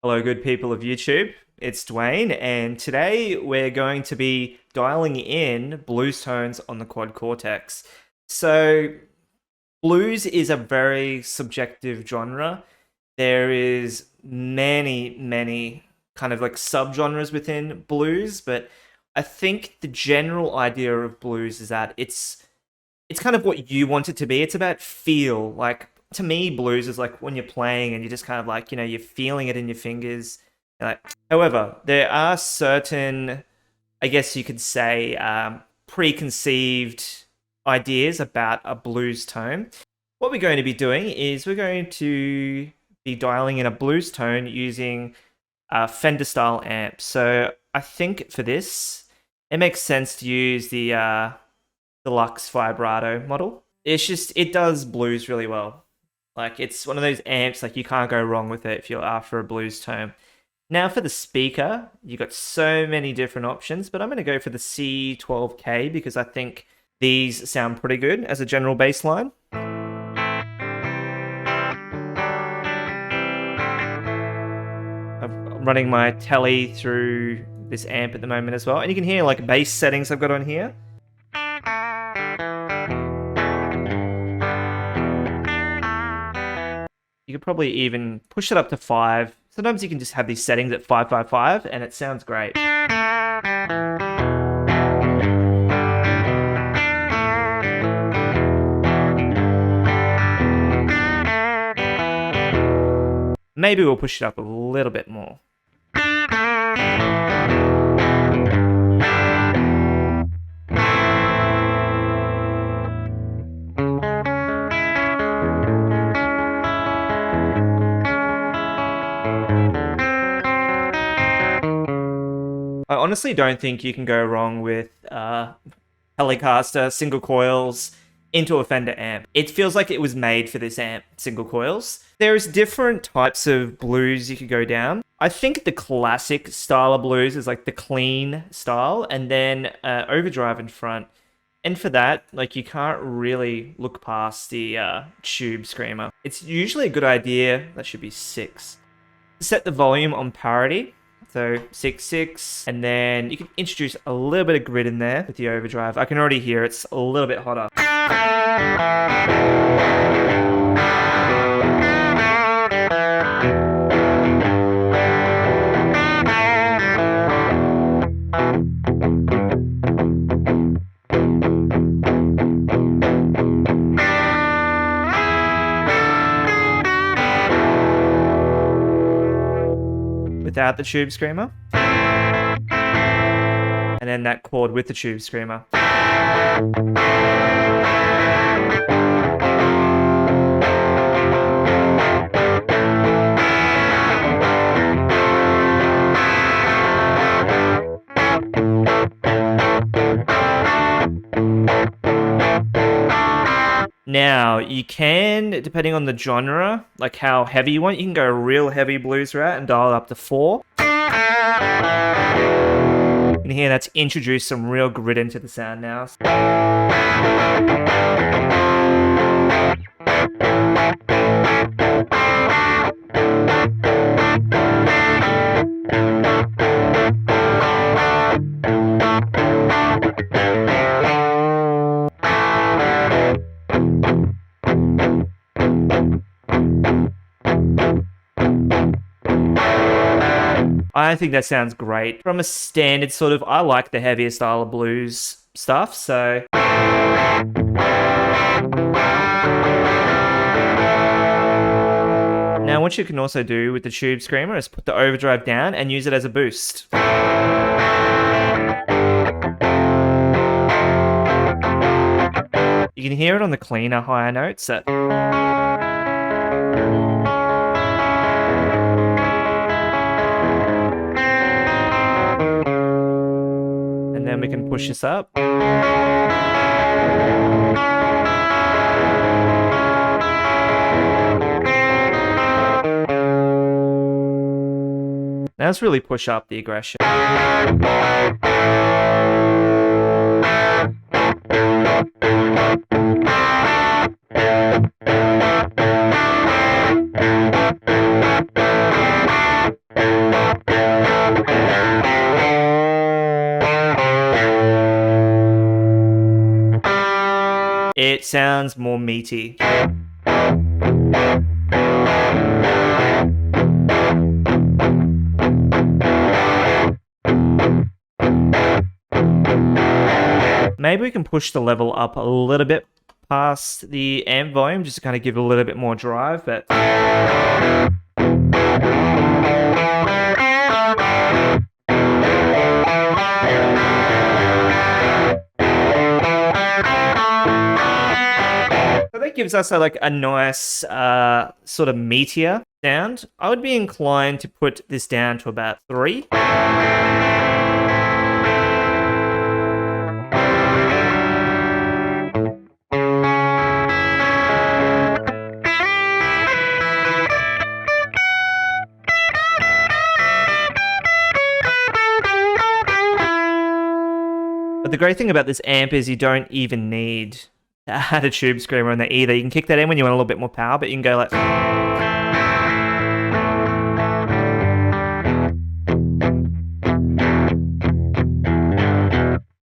Hello, good people of YouTube. It's Dwayne, and today we're going to be dialing in blues tones on the Quad Cortex. So, blues is a very subjective genre. There is many kind of like subgenres within blues, but I think the general idea of blues is that it's kind of what you want it to be. It's about feel. Like, to me, blues is like when you're playing and you're just kind of like, you're feeling it in your fingers. However, there are certain, I guess you could say, preconceived ideas about a blues tone. What we're going to be doing is we're going to be dialing in a blues tone using a Fender style amp. So I think for this, it makes sense to use the deluxe vibrato model. It does blues really well. Like, it's one of those amps, like, you can't go wrong with it if you're after a blues tone. Now, for the speaker, you've got so many different options, but I'm going to go for the C12K because I think these sound pretty good as a general bass line. I'm running my telly through this amp at the moment as well, and you can hear, like, bass settings I've got on here. You could probably even push it up to 5. Sometimes you can just have these settings at 555 and it sounds great. Maybe we'll push it up a little bit more. I honestly don't think you can go wrong with Telecaster single coils into a Fender amp. It feels like it was made for this amp, single coils. There's different types of blues you could go down. I think the classic style of blues is like the clean style, and then overdrive in front. And for that, like, you can't really look past the tube screamer. It's usually a good idea, that should be 6. Set the volume on parity. So 6.6, and then you can introduce a little bit of grid in there with the overdrive. I can already hear it's a little bit hotter. Without the tube screamer, and then that chord with the tube screamer. Now, you can, depending on the genre, like how heavy you want, you can go a real heavy blues route and dial it up to 4. And here, that's introduced some real grit into the sound now. I think that sounds great. From a standard sort of, I like the heavier style of blues stuff, so. Now, what you can also do with the tube screamer is put the overdrive down and use it as a boost. You can hear it on the cleaner, higher notes. And then we can push this up. Now let's really push up the aggression. it sounds more meaty. Maybe we can push the level up a little bit past the amp volume just to kind of give it a little bit more drive, but so that gives us a nice sort of meatier sound. I would be inclined to put this down to about 3. But the great thing about this amp is you don't even need to add a tube screamer on there either. You can kick that in when you want a little bit more power, but you can go like...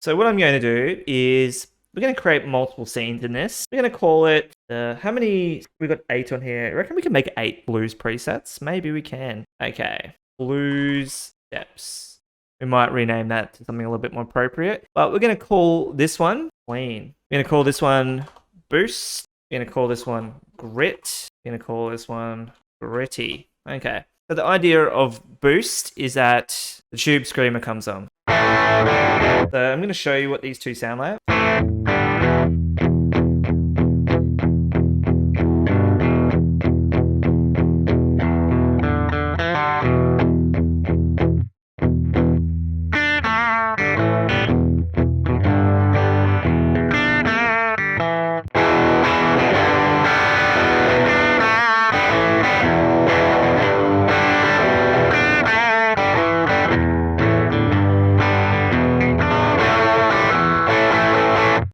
So what I'm going to do is we're going to create multiple scenes in this. We're going to call it... how many... We've got 8 on here. I reckon we can make 8 blues presets. Maybe we can. Okay. Blues steps. We might rename that to something a little bit more appropriate. But we're going to call this one clean. We're going to call this one boost. We're going to call this one grit. We're going to call this one gritty. Okay. So the idea of boost is that the tube screamer comes on. So I'm going to show you what these two sound like.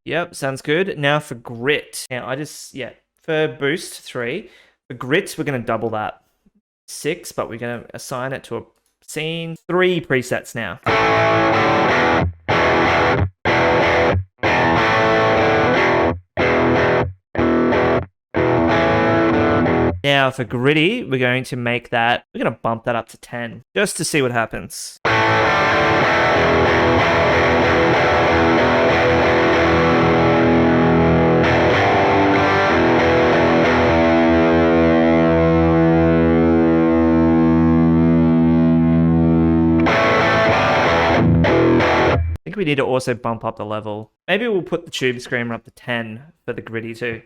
Yep, sounds good. Now for grit. Now for boost 3. For grit, we're going to double that. 6, but we're going to assign it to a scene. 3 presets now. Now for gritty, we're going to bump that up to 10, just to see what happens. I think we need to also bump up the level. Maybe we'll put the tube screamer up to 10 for the gritty too.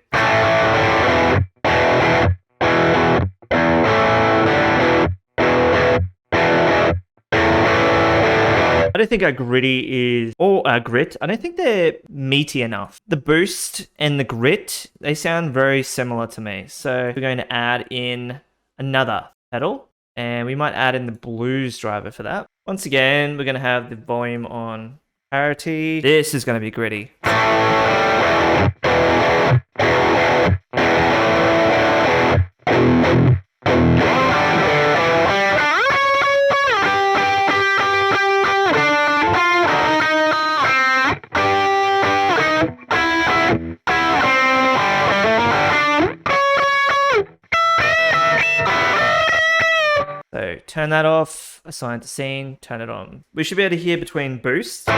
I don't think our gritty is, or our grit, I don't think they're meaty enough. The boost and the grit, they sound very similar to me. So we're going to add in another pedal, and we might add in the blues driver for that. Once again, we're going to have the volume on parity. This is going to be gritty. So turn that off, assign to scene, turn it on. We should be able to hear between boosts.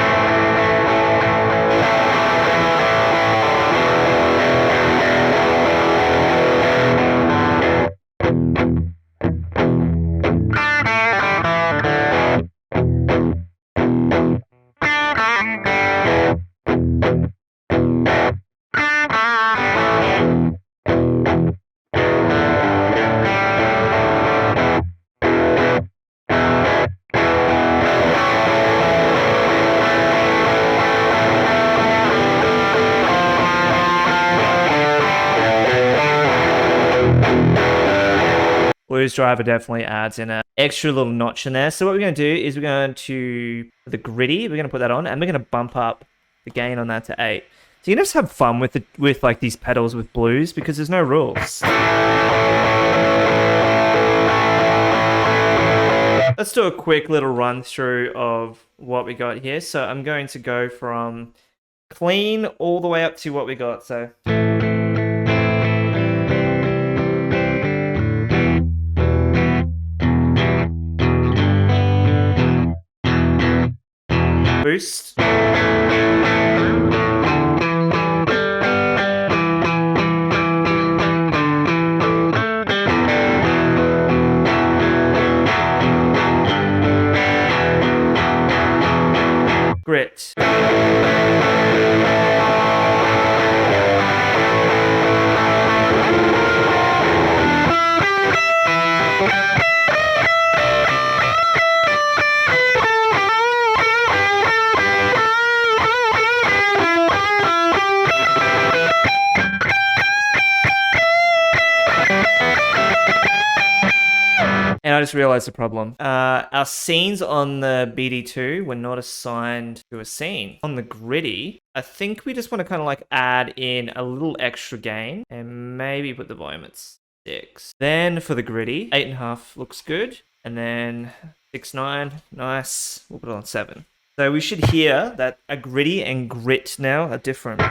Blues driver definitely adds in an extra little notch in there. So what we're going to do is we're going to, the gritty, we're going to put that on, and we're going to bump up the gain on that to 8. So you can just have fun with like these pedals with blues because there's no rules. Let's do a quick little run through of what we got here. So I'm going to go from clean all the way up to what we got. So boost. Grit. And I just realized the problem. Our scenes on the BD2 were not assigned to a scene. On the gritty, I think we just want to kind of like add in a little extra gain and maybe put the volume at 6. Then for the gritty, 8.5 looks good. And then 6.9, nice. We'll put it on 7. So we should hear that a gritty and grit now are different.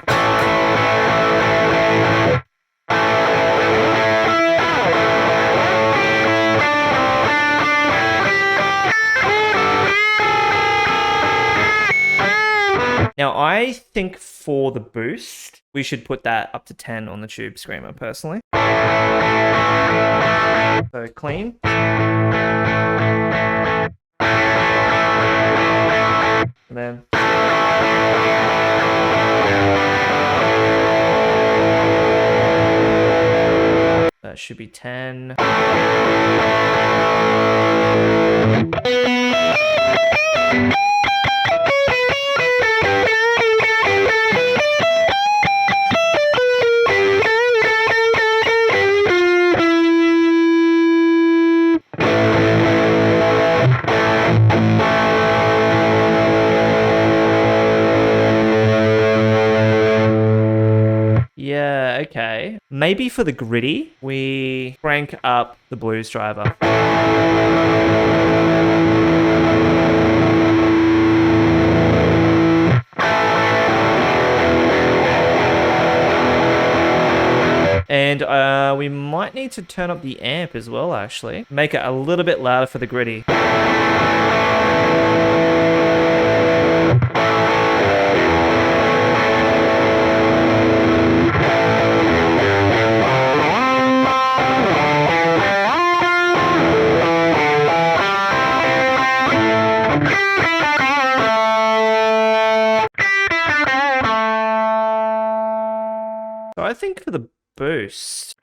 Now, I think for the boost, we should put that up to 10 on the Tube Screamer, personally. So, clean. And then... that should be 10. Yeah, okay. Maybe for the gritty, we crank up the blues driver. And we might need to turn up the amp as well, actually. Make it a little bit louder for the gritty. So I think for the boost,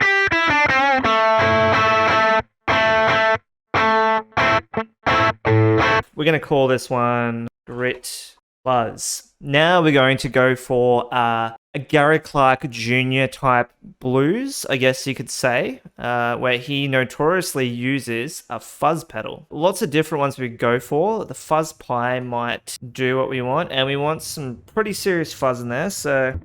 we're going to call this one Grit Fuzz. Now we're going to go for a Gary Clark Jr. type blues, I guess you could say, where he notoriously uses a fuzz pedal. Lots of different ones we could go for. The fuzz pie might do what we want, and we want some pretty serious fuzz in there, so...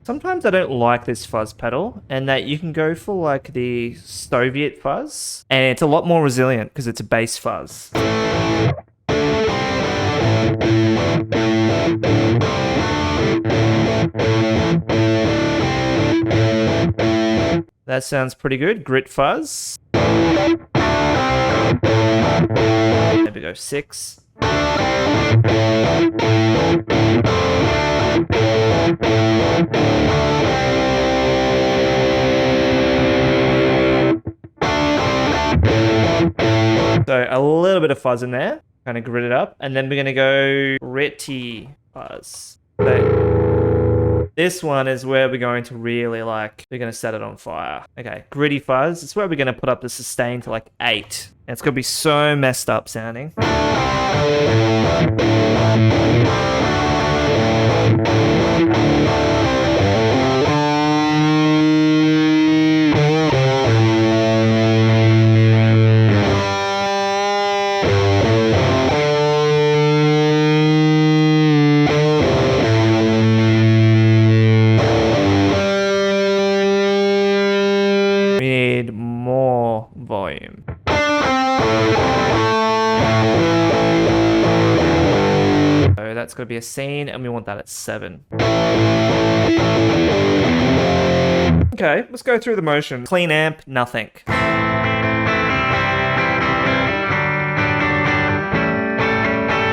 Sometimes I don't like this fuzz pedal, and that you can go for like the Soviet fuzz, and it's a lot more resilient because it's a bass fuzz. That sounds pretty good. Grit fuzz. There we go, 6. So a little bit of fuzz in there, kind of grit it up, and then we're gonna go gritty fuzz. So this one is where we're going to really we're gonna set it on fire. Okay, gritty fuzz. It's where we're gonna put up the sustain to like 8. And it's gonna be so messed up sounding. volume. So that's got to be a scene, and we want that at 7. Okay, let's go through the motion. Clean amp, nothing.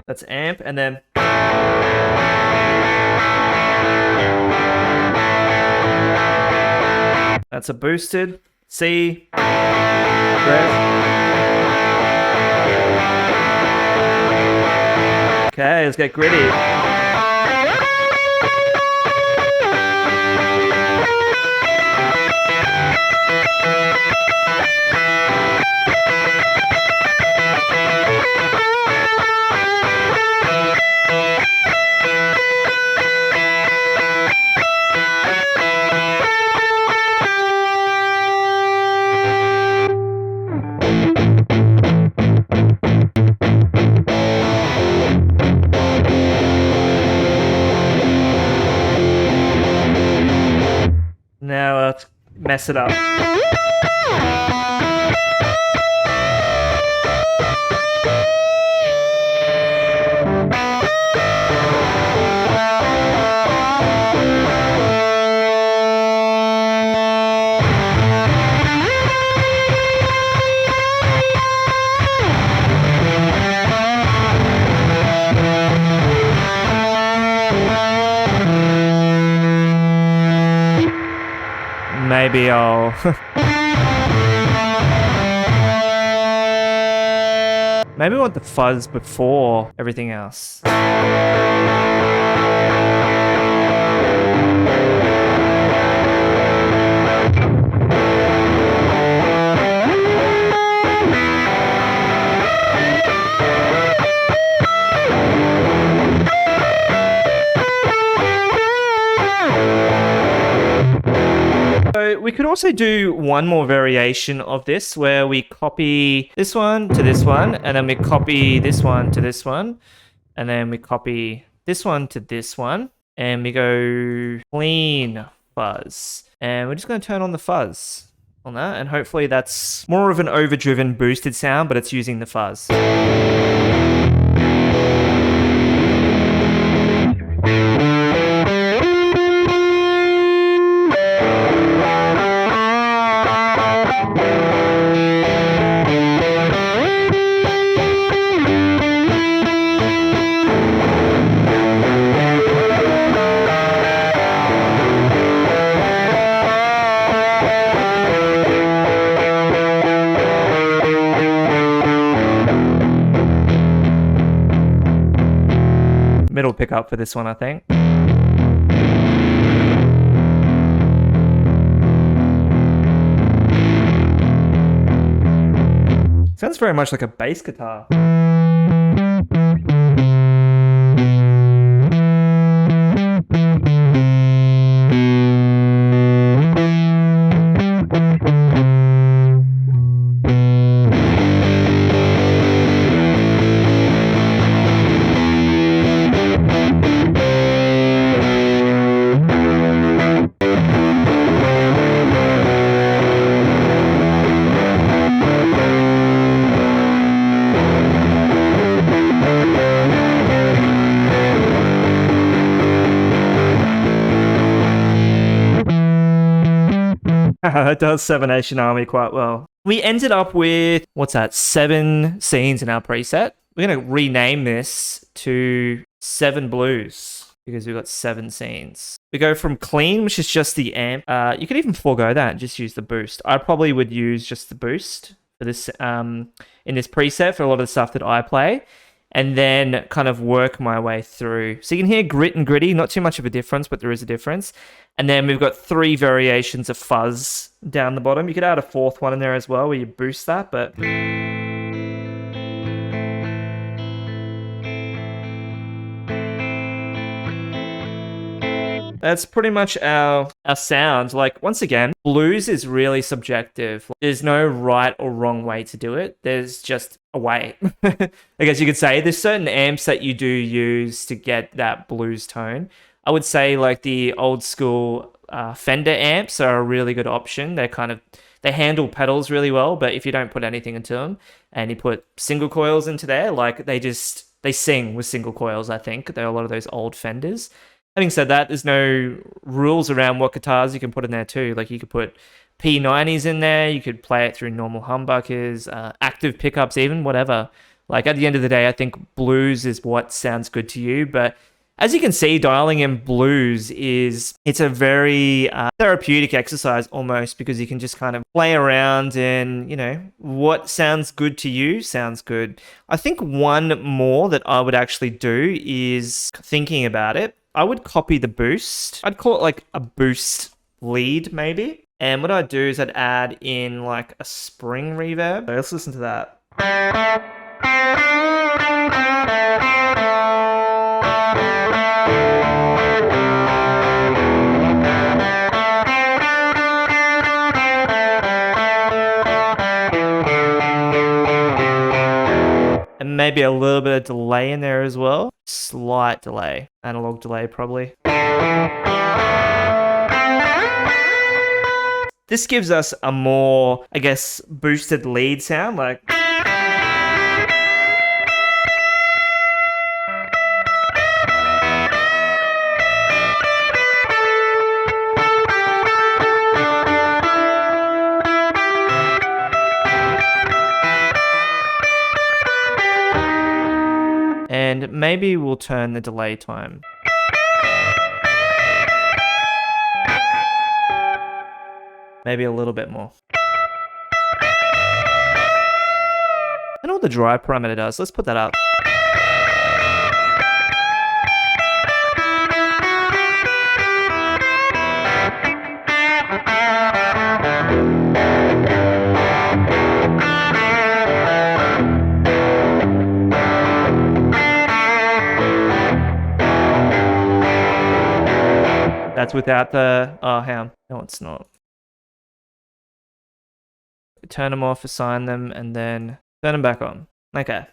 That's amp, and then... That's a boosted. C. Rev. Okay, let's get gritty. Now let's mess it up. Maybe I'll... Maybe I want the fuzz before everything else. So we could also do one more variation of this where we copy this one to this one, and then we copy this one to this one, and then we copy this one to this one, and we go clean fuzz. And we're just going to turn on the fuzz on that, and hopefully that's more of an overdriven boosted sound, but it's using the fuzz. Middle pickup for this one, I think. Sounds very much like a bass guitar. That does Seven Nation Army quite well. We ended up with, 7 scenes in our preset. We're going to rename this to 7 Blues because we've got 7 scenes. We go from clean, which is just the amp. You could even forego that and just use the boost. I probably would use just the boost for this in this preset for a lot of the stuff that I play, and then kind of work my way through. So you can hear grit and gritty, not too much of a difference, but there is a difference. And then we've got 3 variations of fuzz down the bottom. You could add a 4th one in there as well where you boost that, but... That's pretty much our sound. Like, once again, blues is really subjective. There's no right or wrong way to do it. There's just a way. I guess you could say there's certain amps that you do use to get that blues tone. I would say like the old school Fender amps are a really good option. They they handle pedals really well, but if you don't put anything into them and you put single coils into there, like they sing with single coils, I think. There are a lot of those old Fenders. Having said that, there's no rules around what guitars you can put in there too. Like you could put P90s in there, you could play it through normal humbuckers, active pickups even, whatever. Like at the end of the day, I think blues is what sounds good to you, but as you can see, dialing in blues it's a very therapeutic exercise almost, because you can just kind of play around and, you know, what sounds good to you sounds good. I think one more that I would actually do is, thinking about it, I would copy the boost. I'd call it like a boost lead maybe. And what I'd do is I'd add in like a spring reverb. So let's listen to that. And maybe a little bit of delay in there as well. Slight delay. Analog delay, probably. This gives us a more, I guess, boosted lead sound, like... And maybe we'll turn the delay time. Maybe a little bit more. And all the drive parameter does. Let's put that up. That's without the... Oh, hang on. No, it's not. Turn them off, assign them, and then turn them back on. Okay.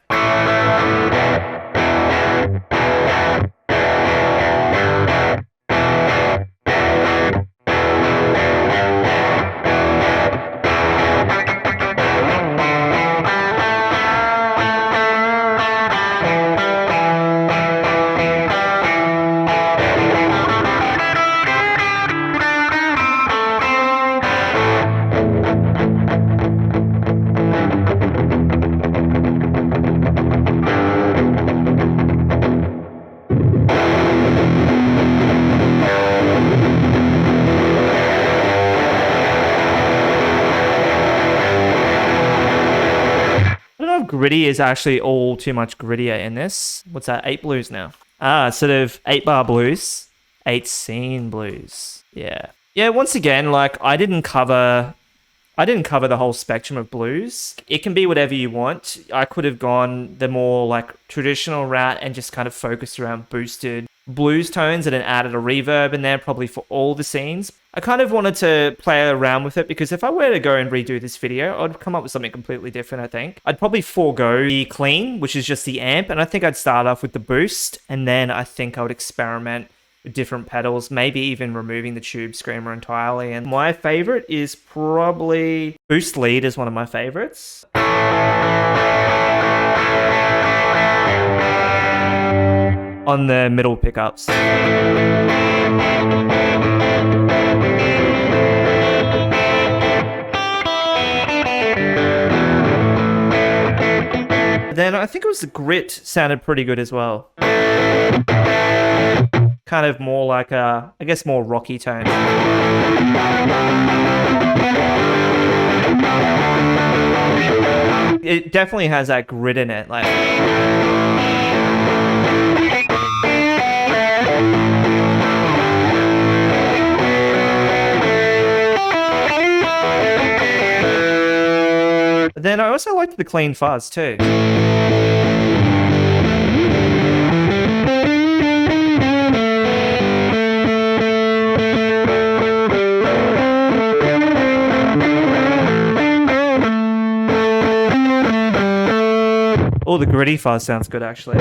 Gritty is actually all too much grittier in this. What's that? 8 blues now. Instead of 8 bar blues, 8 scene blues. Yeah. Yeah, once again, like I didn't cover the whole spectrum of blues. It can be whatever you want. I could have gone the more like traditional route and just kind of focused around boosted blues tones and then added a reverb in there probably for all the scenes. I kind of wanted to play around with it because if I were to go and redo this video, I'd come up with something completely different, I think. I'd probably forego the clean, which is just the amp, and I think I'd start off with the boost, and then I think I would experiment with different pedals, maybe even removing the tube screamer entirely. And my favorite is probably boost lead is one of my favorites. On the middle pickups. Then I think it was the grit sounded pretty good as well. Kind of more like a, I guess, more rocky tone. It definitely has that grit in it, like. But then I also liked the clean fuzz too. Oh, the gritty fuzz sounds good actually.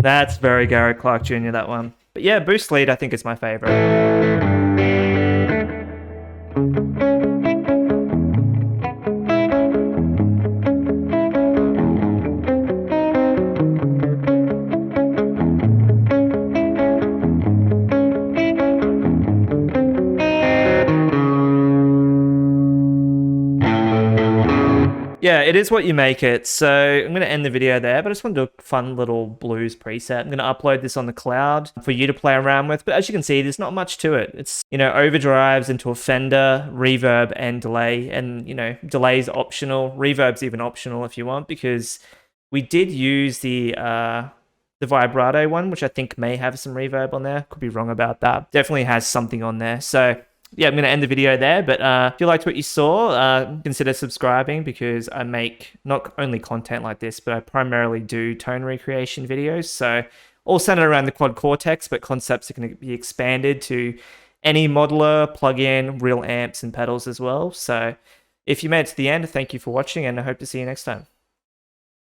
That's very Garrett Clark Jr., that one. But yeah, Boost Lead I think is my favorite. Yeah, it is what you make it. So I'm going to end the video there, but I just want to do a fun little blues preset. I'm going to upload this on the cloud for you to play around with. But as you can see, there's not much to it. It's, overdrives into a Fender, reverb, and delay. And, delay is optional. Reverb's even optional if you want, because we did use the vibrato one, which I think may have some reverb on there. Could be wrong about that. Definitely has something on there. So yeah, I'm going to end the video there, but if you liked what you saw, consider subscribing, because I make not only content like this, but I primarily do tone recreation videos. So all centered around the Quad Cortex, but concepts are going to be expanded to any modeler, plugin, real amps, and pedals as well. So if you made it to the end, thank you for watching, and I hope to see you next time.